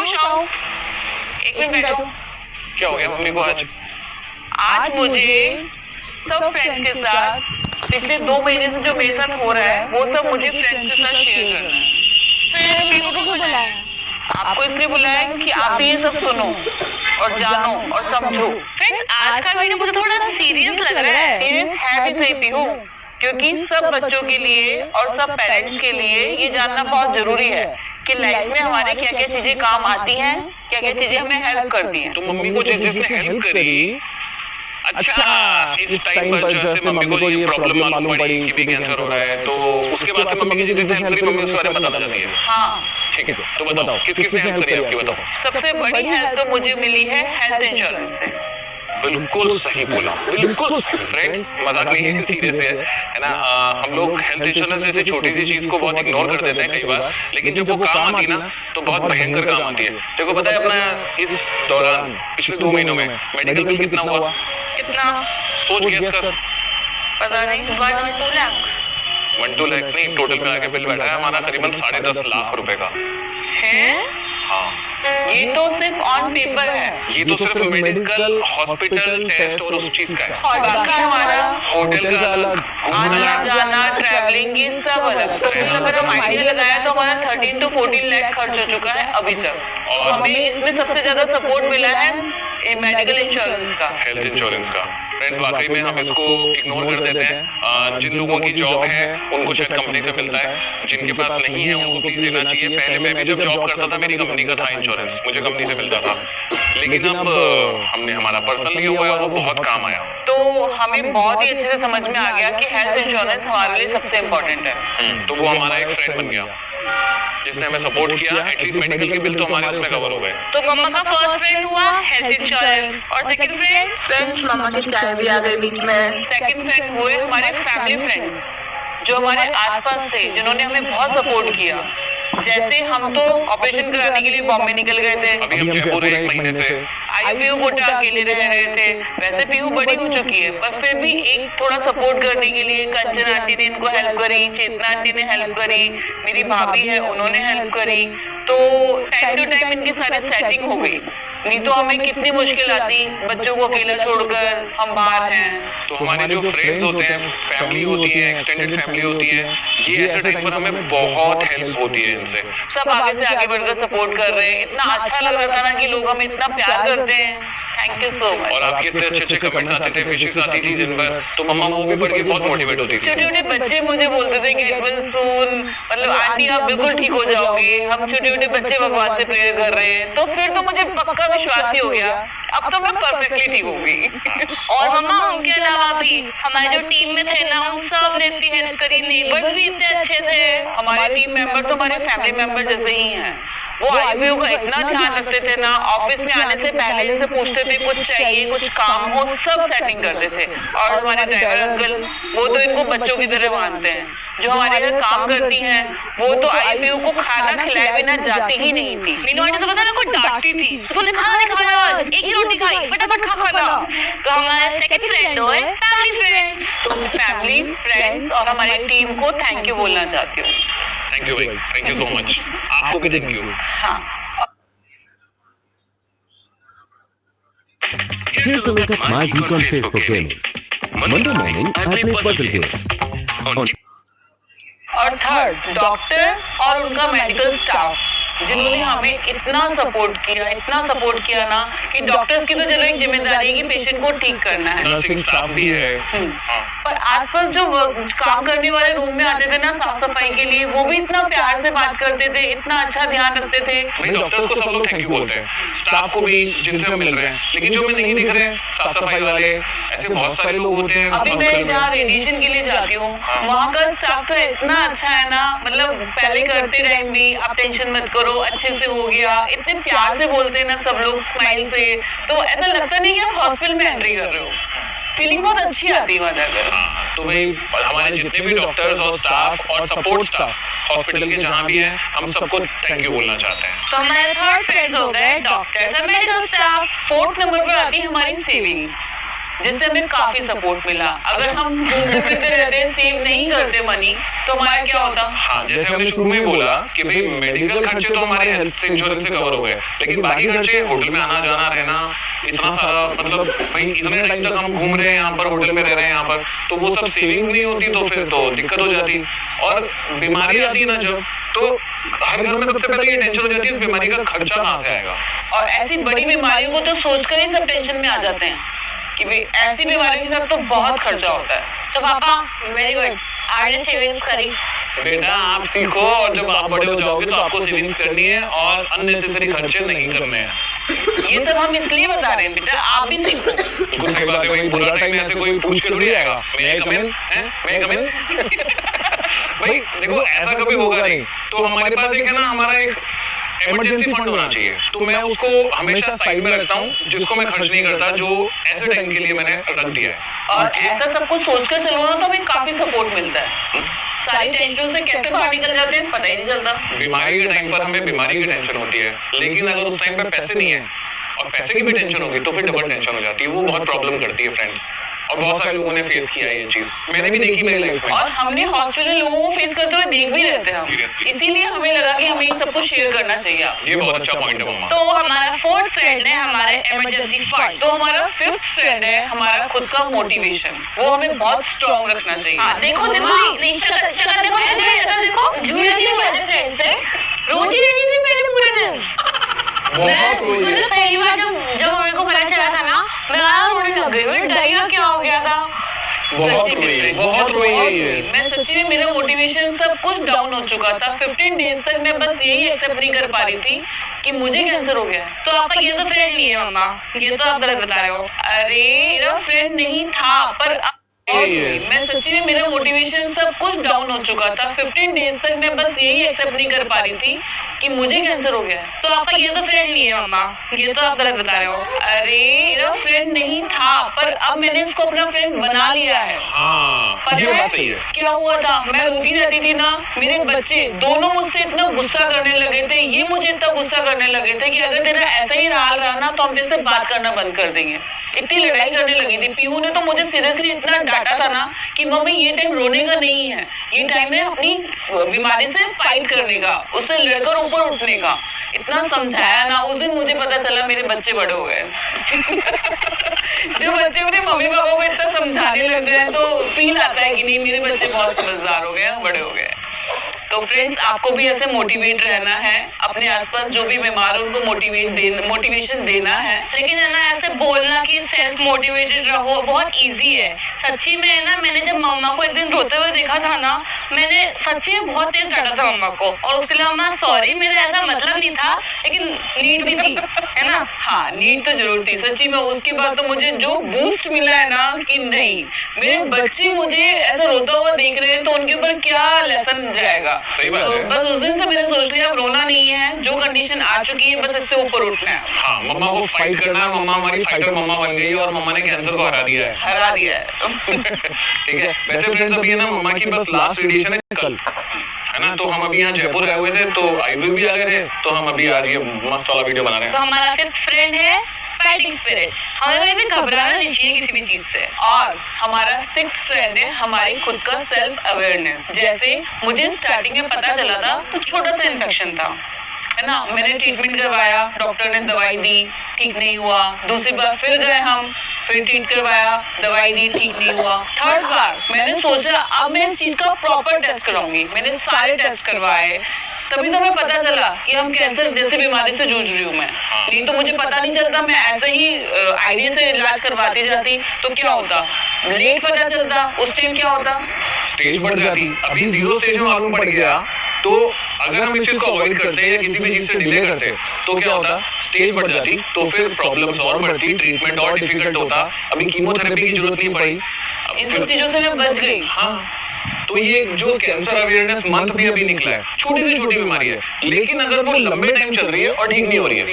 खुश आओ। एक मिनट बैठो। क्या हो गया मम्मी को आज? आज मुझे सब फ्रेंड्स के साथ पिछले 2 महीने से जो मेरे साथ हो रहा है वो सब मुझे फ्रेंड्स के साथ शेयर करना है। फिर पीहू को क्यों बुलाया? आपको इसलिए बुलाया क्योंकि आप भी ये सब सुनो और जानो और समझो। फ्रेंड्स, आज का वीडियो मुझे थोड़ा सीरियस लग रहा है। सीरियस है भी सही पीहू, क्योंकि सब बच्चों के लिए और सब पेरेंट्स के लिए ये जानना बहुत जरूरी है कि लाइफ में हमारे क्या क्या चीजें काम आती हैं, क्या क्या चीजें हमें हेल्प करती हैं। तो मम्मी को जिसने हेल्प करी, अच्छा इस टाइम पर जैसे मम्मी को ये प्रॉब्लम मालूम पड़ी कि भी कैंसर हो रहा है, तो उसके बाद से मम्मी की जिसने हेल्प करी मम्मी उसके बारे में बता जाती है। हाँ ठीक है, तो बताओ किस किसने हेल्प करी आपकी, बताओ। सबसे बड़ी हेल्प तो मुझे मिली है हेल्थ इंश्योरेंस से। बिल्कुल सही बोला, बिल्कुल सही। फ्रेंड्स, मजाक नहीं है, सीरियस है ना। हम लोग हेल्थ इंश्योरेंस जैसे छोटी सी चीज को बहुत इग्नोर कर देते हैं कई बार, लेकिन जब वो काम आती है ना तो बहुत भयंकर काम आती है। देखो पता है अपना इस दौरान पिछले 2 महीनों में मेडिकल बिल कितना हुआ? कितना? सोच गेस कर। पता नहीं, 1 और 2 लाख। 1-2 लाख नहीं, टोटल मिला के बिल बैठा है हमारा करीबन 10.5 लाख रुपए का है। हाँ, ये तो सिर्फ ऑन पेपर है। ये तो सिर्फ मेडिकल, हॉस्पिटल, टेस्ट और उस चीज का है। और बाकी हमारा होटल का अलग, आना जाना, ट्रैवलिंग, ये सब अलग। तो अगर हम आइडिया लगाया तो हमारा 13 to 14 लाख खर्च हो चुका है अभी तक। और हमें इसमें सबसे ज्यादा सपोर्ट मिला है मेडिकल इंश्योरेंस का, हेल्थ इंश्योरेंस का। फ्रेंड्स, वाकई में हम इसको इग्नोर कर देते हैं। जिन लोगों की जॉब है उनको शायद कंपनी से मिलता है, जिनके पास नहीं है उनको प्लीज लेना चाहिए। पहले मैं भी जब जॉब करता था मेरी कंपनी का था इंश्योरेंस, मुझे कंपनी से मिलता था, लेकिन अब हमने हमारा पर्सनल लिया हुआ है, वो बहुत काम आया। तो हमें बहुत ही अच्छे से समझ में आ गया कि हेल्थ इंश्योरेंस हमारे लिए सबसे इम्पोर्टेंट है। तो वो हमारा एक फ्रेंड बन गया जिसने हमें सपोर्ट किया। एटलीस्ट मेडिकल के बिल तो हमारे उसमें कवर हो गए। तो मम्मा का फर्स्ट फ्रेंड हुआ हेल्थ इंश्योरेंस, और सेकंड फ्रेंड फ्रेंड्स, मम्मा की चाय भी आ गई बीच में। सेकंड फ्रेंड हुए हमारे फैमिली फ्रेंड्स जो हमारे आसपास थे, जिन्होंने हमें बहुत सपोर्ट किया। जैसे हम तो ऑपरेशन कराने के लिए बॉम्बे निकल गए थे, अभी हम जयपुर 1 महीने से। पीहू कोटा अकेले रह रहे थे। वैसे पीहू बड़ी हो चुकी है, पर फिर भी एक थोड़ा सपोर्ट करने के लिए कंचन आंटी ने इनको हेल्प करी, चेतना आंटी ने हेल्प करी, मेरी भाभी है उन्होंने हेल्प करी। तो टाइम टू टाइम इनकी सारी सेटिंग हो गई, नहीं तो हमें कितनी मुश्किल आती बच्चों को अकेला छोड़कर, हम बाहर हैं। तो हमारे जो फ्रेंड्स होते हैं, फैमिली होती है, एक्सटेंडेड फैमिली होती है, ये ऐसे टाइम पर हमें बहुत हेल्प होती है इनसे। सब आगे से आगे बढ़कर सपोर्ट कर रहे हैं। इतना अच्छा लग रहा था ना कि लोग हमें इतना प्यार करते हैं। Thank you so much. और आपके इतने अच्छे अच्छे कमेंट्स आते थे, विशेस आती थी दिन भर, तो मम्मा वो भी पढ़ के बहुत मोटिवेट होती थी। छोटे छोटे बच्चे मुझे बोलते थे कि इट विल सून, मतलब आंटी आप बिल्कुल ठीक हो जाओगे। हम छोटे छोटे बच्चे भगवान से प्रेयर कर रहे हैं, तो फिर तो मुझे पक्का विश्वास ही हो गया अब तो मैं परफेक्टली ठीक होगी। और मम्मा उनके अलावा भी हमारे जो टीम में थे ना, उन सब ने इतनी हेल्प करी। नेबर्स भी इतने अच्छे थे। हमारे टीम मेंबर तो हमारे फैमिली मेंबर जैसे ही हैं। वो आईपीयू का इतना ध्यान रखते थे ना, ऑफिस में आने से पहले इनसे पूछते थे कुछ चाहिए, कुछ काम हो, सब सेटिंग करते थे। और हमारे ड्राइवर अंकल, वो तो इनको बच्चों की तरह मानते हैं। जो हमारे घर काम करती हैं, वो तो आईपीयू को खाना खिलाए बिना जाती ही नहीं थी। मीनू आंटी तो पता ना कोई डांटती थी, तूने खाना नहीं खाया आज, एक ही रोटी खाई, फटाफट खा खाना। तो हमारे सेकंड फ्रेंड हुए फैमिली फ्रेंड्स। तो फैमिली फ्रेंड्स और हमारी टीम को थैंक यू बोलना चाहती हूँ। थैंक यू भाई, थैंक यू सो मच। आपको भी थैंक यू। हाँ। Here's a look at my week on Facebook gaming. Monday morning, I play puzzle games. और थर्ड, डॉक्टर और उनका मेडिकल स्टाफ, जिन्होंने हमें इतना सपोर्ट किया ना कि डॉक्टर्स की तो चलो एक जिम्मेदारी है कि पेशेंट को ठीक करना है, नर्सिंग स्टाफ भी है। पर आसपास जो काम करने वाले रूम में आते थे ना साफ सफाई के लिए, वो भी इतना प्यार से बात करते थे, इतना अच्छा ध्यान रखते थे। भाई डॉक्टर्स को सब लोग थैंक यू बोलते हैं, स्टाफ को भी जिनसे हम मिल रहे हैं, लेकिन जो हमें नहीं दिख रहे हैं, साफ सफाई वाले, ऐसे बहुत सारे लोग होते हैं। अभी मैं जहाँ रेडिएशन के लिए जाती हूँ, वहाँ का स्टाफ तो इतना अच्छा है ना, मतलब पहले करते रहेंगे, आप टेंशन मत करो, अच्छे से हो गया, इतने प्यार से बोलते हैं ना सब लोग, स्माइल से। तो ऐसा लगता नहीं कि आप हॉस्पिटल में एंट्री कर रहे हो, फीलिंग बहुत अच्छी आती है वहाँ जाकर। तो भाई हमारे जितने भी डॉक्टर्स और स्टाफ और सपोर्ट स्टाफ हॉस्पिटल के जहाँ भी हैं, हम सबको थैंक यू बोलना चाहते हैं। तो हमारे थर्ड फ्रेंड्स हो गए डॉक्टर्स और मेडिकल स्टाफ। फोर्थ नंबर पर आती है हमारी सेविंग्स। जिससे हमें काफी सपोर्ट मिला। अगर हम घूमते फिरते रहते, सेव नहीं करते मनी, तो हमारा क्या होता? हाँ, जैसे हमने शुरू में बोला कि भाई मेडिकल खर्चे तो हमारे हेल्थ इंश्योरेंस से कवर हो गए, लेकिन बाकी खर्चे, होटल में आना जाना रहना, इतना सारा, मतलब भाई इतने टाइम तक हम घूम रहे हैं यहाँ पर, होटल में रह रहे हैं यहाँ पर, तो वो सब सेविंग्स नहीं होती, तो फिर तो दिक्कत हो जाती। और बीमारी आती है ना जब, तो हर घर में सबसे पहले ये टेंशन हो जाती है इस बीमारी का खर्चा कहाँ से आएगा। और ऐसी बड़ी बीमारियों को तो सोचकर ही सब टेंशन में आ जाते हैं कि भाई ऐसी बीमारी के साथ तो बहुत खर्चा होता है। तो पापा वेरी गुड, आपने सेविंग्स करी। बेटा आप सीखो, और जब आप बड़े हो जाओगे तो आपको सेविंग्स करनी है और अननेसेसरी खर्चे नहीं करने हैं। ये सब हम इसलिए बता रहे हैं बेटा, आप भी सीखो। कुछ सही बात है, वही बुरा टाइम में ऐसे कोई पूछ के थोड़ी आएगा, मैं कम इन, मैं कम इन। भाई देखो ऐसा कभी होगा नहीं, तो हमारे पास एक है ना, हमारा एक इमरजेंसी फंड होना चाहिए, तो मैं उसको हमेशा साइड में रखता हूँ, जिसको मैं खर्च नहीं करता, जो ऐसे टाइम के लिए मैंने रख दिया है। और ऐसा सब कुछ सोचकर चलो ना, तो हमें काफी सपोर्ट मिलता है। सारी टेंशन से कैसे बाहर निकल जाते हैं पता ही नहीं चलता। बीमारी के टाइम पर हमें बीमारी की टेंशन होती है, लेकिन अगर उस टाइम पे पैसे नहीं है और पैसे की भी टेंशन होगी तो फिर डबल टेंशन हो जाती है, वो बहुत प्रॉब्लम करती है फ्रेंड्स। और बहुत सारे लोगों ने फेस किया है ये चीज, मैंने भी देखी मेरी लाइफ में, और हमने हॉस्पिटल लोगों को फेस करते हुए देख भी रहते हैं हम, इसीलिए हमें लगा कि हमें ये सब कुछ शेयर करना चाहिए। ये बहुत अच्छा पॉइंट है मम्मा। तो हमारा फोर्थ फ्रेंड है हमारा इमरजेंसी फंड। तो हमारा फिफ्थ फ्रेंड है हमारा खुद का मोटिवेशन, वो हमें बहुत स्ट्रॉन्ग रखना चाहिए। देखो देखो नहीं शक्ल देखो, ऐसे देखो झूठ नहीं बोलते फ्रेंड से, रोती रहती थी पहले पूरे दिन। मतलब पहली बार जब मेरे को पता चला था ना, मैं रोने लग गई, मैं डर क्या हो गया था। बहुत रोई है ये। मैं सच्ची में मेरा मोटिवेशन सब कुछ डाउन हो चुका था। 15 डेज तक मैं बस यही एक्सेप्ट नहीं कर पा रही थी कि मुझे कैंसर हो गया है। तो आपका ये तो फ्रेंड नहीं है मम्मा, ये तो आप गलत बता रहे हो। अरे मेरा फ्रेंड नहीं था, पर मैं सच्ची में मेरा मोटिवेशन सब कुछ डाउन हो चुका था। 15 डेज तक मैं बस यही एक्सेप्ट नहीं कर पा रही थी कि मुझे कैंसर हो गया है। तो आपका ये तो फ्रेंड नहीं है मम्मा, ये तो आप गलत बता रहे हो। अरे मेरा फ्रेंड नहीं था, पर अब मैंने इसको अपना फ्रेंड बना लिया है। हाँ, ये बात सही है। क्या हुआ था, मैं रोती रहती थी ना, मेरे बच्चे दोनों मुझसे इतना गुस्सा करने लगे थे, ये मुझे इतना गुस्सा करने लगे थे कि अगर तेरा ऐसा ही हाल रहा ना तो हम तेरे से बात करना बंद कर देंगे। इतनी लड़ाई करने लगी थी। पीहू ने तो मुझे सीरियसली इतना डांटा था ना कि मम्मी ये टाइम रोने का नहीं है, ये टाइम है अपनी बीमारी से फाइट करने का, उससे लड़कर ऊपर उठने का। इतना समझाया ना, उस दिन मुझे पता चला मेरे बच्चे बड़े हो गए। जो बच्चे अपने मम्मी पापा को इतना समझाने लग जाए तो फील आता है कि नहीं मेरे बच्चे बहुत समझदार हो गए, बड़े हो गए। तो फ्रेंड्स आपको भी ऐसे मोटिवेट रहना है, अपने आसपास जो भी बीमार है उनको मोटिवेशन देना है। लेकिन है ना ऐसे बोलना कि सेल्फ मोटिवेटेड रहो बहुत इजी है। सच्ची में है ना, मैंने जब मम्मा को एक दिन रोते हुए देखा था ना, मैंने सच्ची में बहुत तेज डांटा था मम्मा को, और उसके लिए मम्मा सॉरी, मेरा ऐसा मतलब नहीं था, लेकिन नीड भी थी, है ना। हाँ नीड तो जरूर थी सच्ची में। उसके बाद तो मुझे जो बूस्ट मिला है ना कि नहीं मेरे बच्चे मुझे ऐसा रोता हुआ देख रहे हैं तो उनके ऊपर क्या लेसन जाएगा। सही बात है। बस उस दिन से मैंने सोच लिया अब रोना नहीं है, जो कंडीशन आ चुकी है बस इससे ऊपर उठना है। हाँ, मम्मा को फाइट करना है, मम्मा हमारी फाइटर मम्मा बन गई और मम्मा ने कैंसर को हरा दिया है। ठीक है। वैसे फ्रेंड्स अभी है ना मम्मा की बस लास्ट रेडिएशन है कल, है ना, तो हम अभी यहाँ जयपुर आए हुए थे, तो आईबी भी आ गए थे, तो हम अभी आज ये मस्त वाला वीडियो बना रहे तो हैं। हमारा फिफ्थ फ्रेंड है फाइटिंग स्पिरिट, हमें कभी भी घबराना नहीं चाहिए किसी भी चीज से। और हमारा सिक्स्थ फ्रेंड है हमारी खुद का सेल्फ अवेयरनेस। जैसे मुझे स्टार्टिंग में पता चला था तो छोटा सा इन्फेक्शन था, है ना, मैंने ट्रीटमेंट करवाया, डॉक्टर ने दवाई दी, ठीक नहीं हुआ। दूसरी बार फिर गए हम, फिर ट्रीट करवाया, दवाई दी, ठीक नहीं हुआ। थर्ड बार मैंने सोचा अब मैं इस चीज का प्रॉपर टेस्ट कराऊंगी। मैंने सारे टेस्ट करवाए, तभी तो हमें पता चला कि हम कैंसर जैसी बीमारी से जूझ रही हूँ मैं। नहीं तो मुझे पता नहीं चलता, मैं ऐसे ही आइडिया से इलाज करवाती जाती तो क्या होता, लेट पता चलता, उस टाइम क्या होता, स्टेज बढ़ जाती। अभी 0 स्टेज में मालूम पड़ गया, तो अगर हम इस चीज को अवॉइड करते या किसी भी चीज से डिले करते तो क्या होता, स्टेज बढ़ जाती, तो फिर प्रॉब्लम्स और बढ़ती, ट्रीटमेंट और डिफिकल्ट होता। अभी कीमोथेरेपी की जरूरत नहीं पड़ी, इन सब चीजों से मैं बच गई। हाँ, तो ये जो कैंसर अवेयरनेस मंथ भी अभी निकला है, छोटी से छोटी बीमारी है, लेकिन अगर वो लंबे टाइम चल रही है और ठीक नहीं हो रही है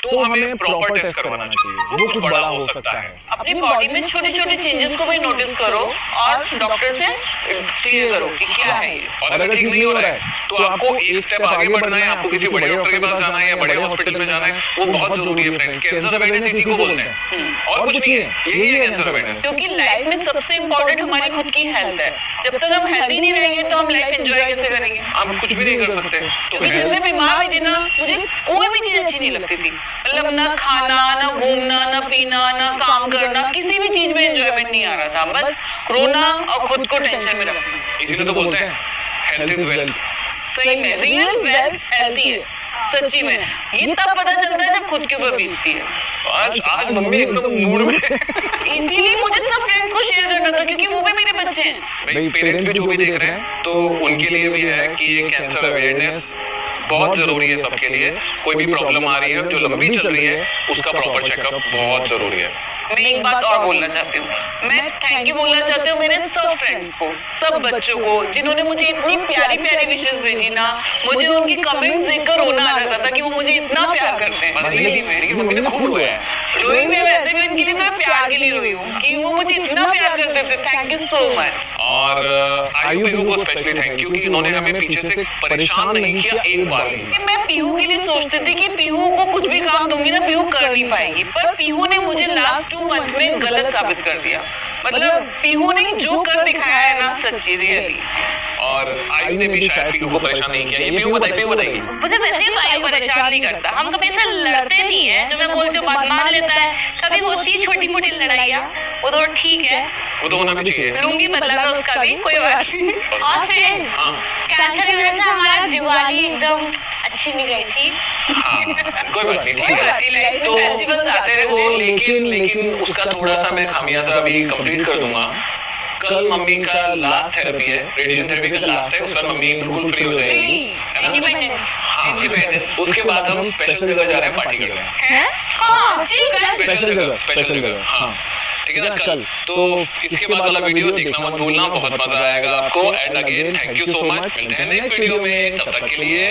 तो हमें प्रॉपर टेस्ट करवाना चाहिए, वो कुछ बड़ा हो सकता है। अपनी बॉडी में छोटे छोटे चेंजेस को भी नोटिस करो और डॉक्टर से क्लियर करो कि क्या है ये। और अगर ठीक नहीं हो रहा है तो आपको एक स्टेप आगे बढ़ना है, आपको किसी बड़े डॉक्टर के पास जाना है या बड़े हॉस्पिटल में जाना है, वो बहुत जरूरी है फ्रेंड्स। कैंसर अवेयरनेस इसी को बोलते हैं और कुछ नहीं है, यही है कैंसर अवेयरनेस। क्योंकि लाइफ में सबसे इम्पोर्टेंट हमारी खुद की हेल्थ है। जब तक हम हेल्दी नहीं रहेंगे तो हम लाइफ एंजॉय कैसे करेंगे? हम कुछ भी नहीं कर सकते। तो क्योंकि जब मैं बीमार हुई थी ना, मुझे कोई भी चीज अच्छी नहीं लगती थी। मतलब ना खाना, ना घूमना, ना पीना, ना काम करना, किसी भी चीज में एंजॉयमेंट नहीं आ रहा था। बस रोना और खुद को टेंशन में रखना। इसीलिए तो बोलते हैं हेल्थ इज वेल्थ। सही में रियल वेल्थ हेल्थी है, सच्ची में। ये तब पता चलता है जब खुद के ऊपर बीतती है। आज मम्मी एकदम मूड में। इसीलिए मुझे सब फ्रेंड्स को शेयर करना था, क्योंकि वो भी मेरे बच्चे हैं। भाई पेरेंट्स भी जो भी देख रहे हैं तो उनके लिए भी है कि ये कैंसर अवेयरनेस बहुत जरूरी है सबके लिए। कोई भी प्रॉब्लम आ रही है जो लंबी चल रही है, उसका प्रॉपर चेकअप बहुत जरूरी है। मैं एक बात और बोलना चाहती हूँ, मैं थैंक यू बोलना चाहती हूँ मेरे सब फ्रेंड्स को, सब बच्चों को, जिन्होंने मुझे इतनी प्यारी प्यारी विशेष भेजी ना। मुझे उनकी कमेंट्स देखकर रोना आ जाता था कि वो मुझे इतना प्यार करते हैं। मेरी मम्मी ने खूब रोया है। रोई मैं वैसे भी उनके लिए मैं प्यार के लिए रोई हूँ कि वो मुझे इतना प्यार करते थे। Thank you so much. और आयु पीहू को स्पेशली थैंक यू कि इन्होंने हमें पीछे से परेशान नहीं किया एक बार भी। मैं पीहू के लिए सोचती थी कि पीहू को कुछ भी काम दूंगी ना, पीहू कर नहीं पाएगी, पर पीहू ने मुझे लास्ट 2 मंथ में गलत साबित कर दिया। मतलब पीहू ने जो कर दिखाया है ना, सच्ची रियली। और आयु ने भी शायद पीहू को परेशान नहीं किया। ये पीहू बताइए। मुझे वैसे भाई परेशान नहीं करता, हम कभी ऐसे लड़ते नहीं है। जो मैं बोलती हूँ बात मान लेता है। कभी होती है छोटी मोटी लड़ाइयाँ, वो तो ठीक है, वो तो होना भी चाहिए। लूंगी बदला तो उसका भी, कोई बात नहीं। और फिर कैंसर की वजह से हमारा दिवाली एकदम अच्छी नहीं गई थी। कोई बात नहीं, तो फेस्टिवल्स आते रहते हैं। लेकिन उसका थोड़ा सा मैं खामियाजा अभी कंप्लीट कर दूंगा। कल मम्मी का लास्ट थेरेपी है, रेडिएशन थेरेपी का लास्ट है। उसका मम्मी बिल्कुल फ्री हो जाएगी, है ना? इंडिपेंडेंस। हाँ, उसके बाद हम स्पेशल जगह जा रहे हैं पार्टी कर रहे हैं। स्पेशल जगह हाँ, ठीक है ना कल। तो इसके बाद वाला वीडियो देखना मत भूलना, बहुत मजा आएगा आपको। And again thank you so much. मिलते हैं नेक्स्ट वीडियो में, तब तक के लिए